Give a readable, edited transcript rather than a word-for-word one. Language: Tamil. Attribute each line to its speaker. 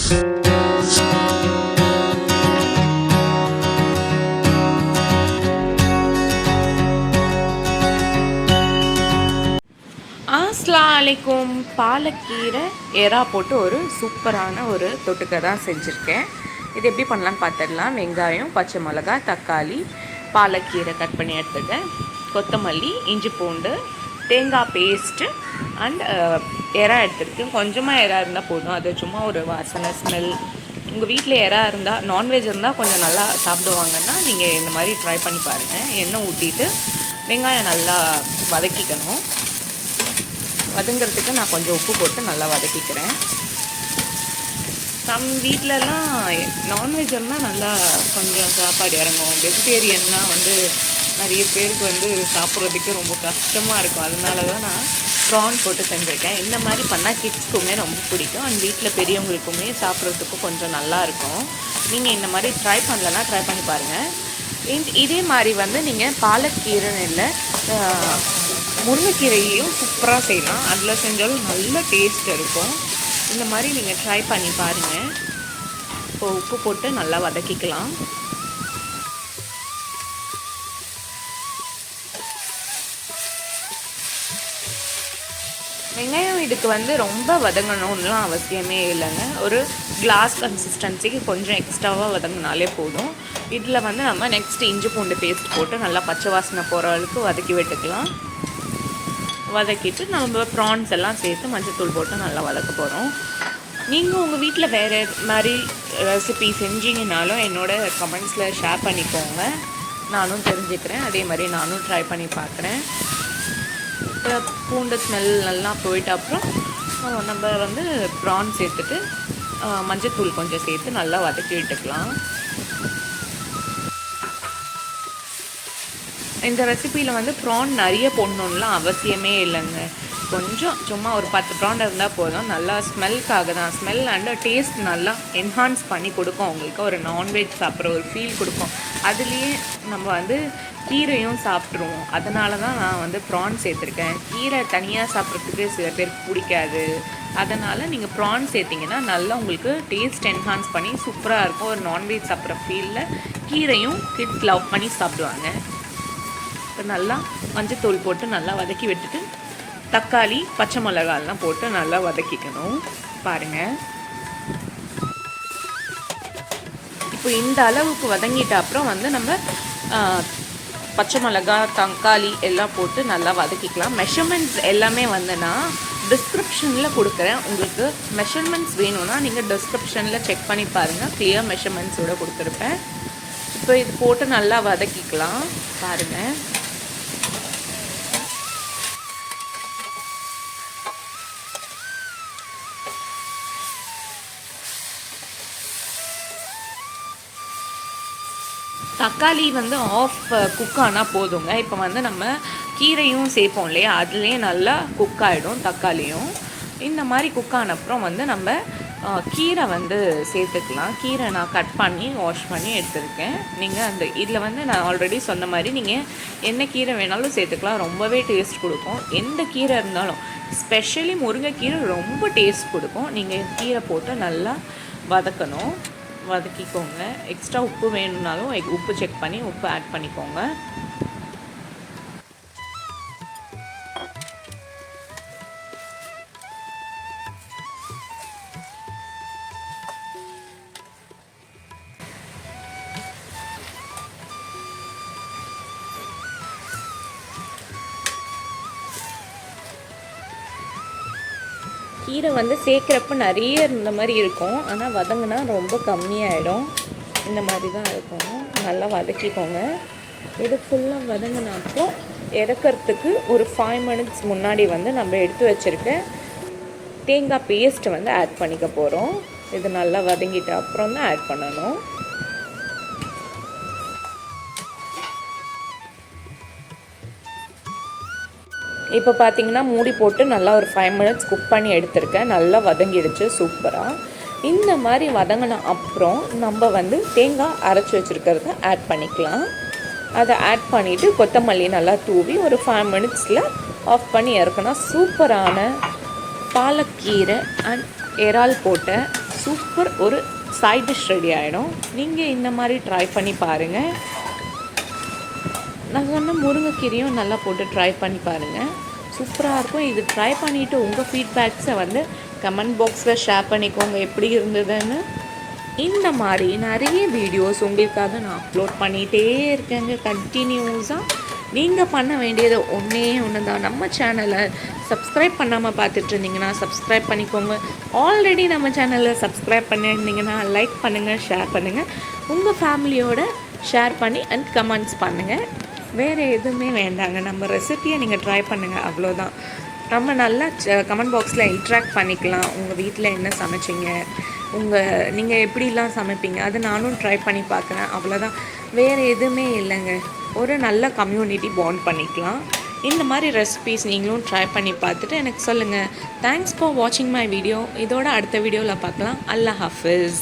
Speaker 1: அஸ்ஸலாமு அலைக்கும். பாலக்கீரை எறா போட்டு ஒரு சூப்பரான ஒரு தொட்டுக்க தான் செஞ்சுருக்கேன். இது எப்படி பண்ணலான்னு பார்த்துடலாம். வெங்காயம், பச்சை மிளகாய், தக்காளி, பாலக்கீரை கட் பண்ணி எடுத்துட்டேன், கொத்தமல்லி, இஞ்சி பூண்டு, தேங்காய் பேஸ்ட்டு அண்ட் எறா எடுத்துருக்கேன். கொஞ்சமாக எறா இருந்தால் போதும், அது சும்மா ஒரு வாசனை ஸ்மெல். உங்கள் வீட்டில் எறா இருந்தால், நான்வெஜ் இருந்தால் கொஞ்சம் நல்லா சாப்பிடுவாங்கன்னா நீங்கள் இந்த மாதிரி ட்ரை பண்ணி பாருங்கள். எண்ணெய் ஊற்றிட்டு வெங்காயம் நல்லா வதக்கிக்கணும். வதங்கிறதுக்கு நான் கொஞ்சம் உப்பு போட்டு நல்லா வதக்கிக்கிறேன். வீட்டிலலாம் நான்வெஜ் எல்லாம் நல்லா கொஞ்சம் சாப்பாடு இறங்கும். வெஜிடேரியன்லாம் நிறைய பேருக்கு சாப்பிட்றதுக்கு ரொம்ப கஷ்டமாக இருக்கும். அதனால தான் நான் ப்ரான் போட்டு செஞ்சுருக்கேன். இந்த மாதிரி பண்ணால் கிட்ஸ்க்குமே ரொம்ப பிடிக்கும். அண்ட் வீட்டில் பெரியவங்களுக்குமே சாப்பிட்றதுக்கும் கொஞ்சம் நல்லாயிருக்கும். நீங்கள் இந்த மாதிரி ட்ரை பண்ணலன்னா ட்ரை பண்ணி பாருங்கள். இதே மாதிரி நீங்கள் பாலக்கீரைன்னு இல்லை, முருங்கைக்கீரையையும் சூப்பராக செய்யலாம். அதில் செஞ்சாலும் நல்ல டேஸ்ட் இருக்கும். இந்த மாதிரி நீங்கள் ட்ரை பண்ணி பாருங்கள். இப்போ உப்பு போட்டு நல்லா வதக்கிக்கலாம். வெங்காயம் இதுக்கு ரொம்ப வதங்கணும்லாம் அவசியமே இல்லைங்க. ஒரு கிளாஸ் கன்சிஸ்டன்சிக்கு கொஞ்சம் எக்ஸ்ட்ராவாக வதங்கினாலே போதும். இதில் நம்ம நெக்ஸ்ட் இஞ்சி பூண்டு பேஸ்ட் போட்டு நல்லா பச்சை வாசனை போகிற அளவுக்கு வதக்கி விட்டுக்கலாம். வதக்கிட்டு நம்ம ப்ரான்ஸ் எல்லாம் சேர்த்து மஞ்சத்தூள் போட்டு நல்லா வதக்க போகிறோம். நீங்கள் உங்கள் வீட்டில் வேறு மாதிரி ரெசிபி செஞ்சீங்கனாலும் என்னோட கமெண்ட்ஸில் ஷேர் பண்ணிக்கோங்க. நானும் தெரிஞ்சுக்கிறேன். அதே மாதிரி நானும் ட்ரை பண்ணி பார்க்குறேன். இப்போ பூண்டு ஸ்மெல் நல்லா போயிட்ட அப்புறம் நம்ம ப்ரான் சேர்த்துட்டு மஞ்சத்தூள் கொஞ்சம் சேர்த்து நல்லா வதக்கி விட்டுக்கலாம். இந்த ரெசிப்பியில் ப்ரான் நிறைய போடணுன்னுலாம் அவசியமே இல்லைங்க. கொஞ்சம் சும்மா ஒரு 10 ப்ரான் இருந்தால் போதும். நல்லா ஸ்மெல்க்காக தான். ஸ்மெல் அண்ட் டேஸ்ட் நல்லா என்ஹான்ஸ் பண்ணி கொடுக்கும். உங்களுக்கு ஒரு நான்வெஜ் சாப்பிட்ற ஒரு ஃபீல் கொடுக்கும். அதுலேயே நம்ம கீரையும் சாப்பிட்ருவோம். அதனால தான் நான் ப்ரான் சேர்த்துருக்கேன். கீரை தனியாக சாப்பிட்றதுக்கு சில பேருக்கு பிடிக்காது. அதனால் நீங்கள் ப்ரான் சேர்த்திங்கன்னா நல்லா உங்களுக்கு டேஸ்ட் என்ஹான்ஸ் பண்ணி சூப்பராக இருக்கும். ஒரு நான்வெஜ் சாப்பிட்ற ஃபீலில் கீரையும் கிட்ஸ் லவ் பண்ணி சாப்பிடுவாங்க. இப்போ நல்லா மஞ்சத்தூள் போட்டு நல்லா வதக்கி விட்டுட்டு தக்காளி, பச்சை மிளகாயெல்லாம் போட்டு நல்லா வதக்கிக்கணும். பாருங்கள், இப்போ இந்த அளவுக்கு வதங்கிட்ட அப்புறம் நம்ம பச்சை மிளகாய், தக்காளி எல்லாம் போட்டு நல்லா வதக்கிக்கலாம். மெஷர்மெண்ட்ஸ் எல்லாமே நான் டிஸ்கிரிப்ஷனில் கொடுக்குறேன். உங்களுக்கு மெஷர்மெண்ட்ஸ் வேணும்னா நீங்கள் டிஸ்கிரிப்ஷனில் செக் பண்ணி பாருங்கள். கிளியர் மெஷர்மெண்ட்ஸோடு கொடுத்துருப்பேன். இப்போ இது போட்டு நல்லா வதக்கிக்கலாம். பாருங்கள், தக்காளி ஆஃப் குக் ஆனால் போதுங்க. இப்போ நம்ம கீரையும் சேர்ப்போம் இல்லையா, அதுலேயே நல்லா குக் ஆகிடும் தக்காளியும். இந்த மாதிரி குக் ஆன அப்புறம் நம்ம கீரை சேர்த்துக்கலாம். கீரை நான் கட் பண்ணி வாஷ் பண்ணி எடுத்துருக்கேன். நீங்கள் இதில் நான் ஆல்ரெடி சொன்ன மாதிரி நீங்கள் என்ன கீரை வேணாலும் சேர்த்துக்கலாம். ரொம்பவே டேஸ்ட் கொடுக்கும். எந்த கீரை இருந்தாலும், ஸ்பெஷலி முருங்கைக்கீரை ரொம்ப டேஸ்ட் கொடுக்கும். நீங்கள் கீரை போட்டு நல்லா வதக்கணும். வதக்கிக்கோங்க. எக்ஸ்ட்ரா உப்பு வேணும்னாலும் உப்பு செக் பண்ணி உப்பு ஆட் பண்ணிக்கோங்க. கீரை சேர்க்குறப்ப நிறைய இந்த மாதிரி இருக்கும். ஆனால் வதங்கினா ரொம்ப கம்மியாயிடும். இந்த மாதிரி தான் இருக்கும். நல்லா வதக்கிக்கோங்க. இது ஃபுல்லாக வதங்கினாப்போ இறக்கிறதுக்கு ஒரு 5 மினிட்ஸ் முன்னாடி நம்ம எடுத்து வச்சுருக்க தேங்காய் பேஸ்ட்டை ஆட் பண்ணிக்க போகிறோம். இது நல்லா வதங்கிட்ட அப்புறம் தான் ஆட் பண்ணணும். இப்போ பார்த்தீங்கன்னா மூடி போட்டு நல்லா ஒரு 5 மினிட்ஸ் குக் பண்ணி எடுத்துருக்கேன். நல்லா வதங்கிடுச்சு சூப்பராக. இந்த மாதிரி வதங்கின அப்புறம் நம்ம தேங்காய் அரைச்சி வச்சுருக்கிறத ஆட் பண்ணிக்கலாம். அதை ஆட் பண்ணிவிட்டு கொத்தமல்லி நல்லா தூவி ஒரு 5 மினிட்ஸில் ஆஃப் பண்ணி இறக்குனா சூப்பரான பாலக்கீரை அண்ட் இறால் போட்ட சூப்பர் ஒரு சைட் டிஷ் ரெடி ஆகிடும். நீங்கள் இந்த மாதிரி ட்ரை பண்ணி பாருங்கள். நான் சொன்ன முருங்கைக்கீரையும் நல்லா போட்டு ட்ரை பண்ணி பாருங்கள், சூப்பராக இருக்கும். இது ட்ரை பண்ணிவிட்டு உங்கள் ஃபீட்பேக்ஸை வந்து கமெண்ட் பாக்ஸில் ஷேர் பண்ணிக்கோங்க எப்படி இருந்ததுன்னு. இந்த மாதிரி நிறைய வீடியோஸ் உங்களுக்காக நான் அப்லோட் பண்ணிகிட்டே இருக்கேங்க கண்டினியூஸாக. நீங்கள் பண்ண வேண்டியது ஒன்றே ஒன்று தான், நம்ம சேனலை சப்ஸ்கிரைப் பண்ணாமல் பார்த்துட்டு இருந்தீங்கன்னா சப்ஸ்கிரைப் பண்ணிக்கோங்க. ஆல்ரெடி நம்ம சேனலில் சப்ஸ்கிரைப் பண்ணியிருந்தீங்கன்னா லைக் பண்ணுங்கள், ஷேர் பண்ணுங்கள், உங்கள் ஃபேமிலியோட ஷேர் பண்ணி அண்ட் கமெண்ட்ஸ் பண்ணுங்கள். வேறு எதுவுமே வேண்டாங்க, நம்ம ரெசிப்பியை நீங்கள் ட்ரை பண்ணுங்கள், அவ்வளோதான். நம்ம நல்லா கமெண்ட் பாக்ஸில் இன்ட்ராக்ட் பண்ணிக்கலாம். உங்கள் வீட்டில் என்ன சமைச்சிங்க, நீங்கள் எப்படிலாம் சமைப்பீங்க, அது நானும் ட்ரை பண்ணி பார்க்குறேன், அவ்வளோதான். வேறு எதுவுமே இல்லைங்க. ஒரு நல்ல கம்யூனிட்டி பாண்ட் பண்ணிக்கலாம். இந்த மாதிரி ரெசிபீஸ் நீங்களும் ட்ரை பண்ணி பார்த்துட்டு எனக்கு சொல்லுங்கள். தேங்க்ஸ் ஃபார் வாட்சிங் மை வீடியோ. இதோட அடுத்த வீடியோவில் பார்க்கலாம். அல்லாஹ் ஹாஃபிஸ்.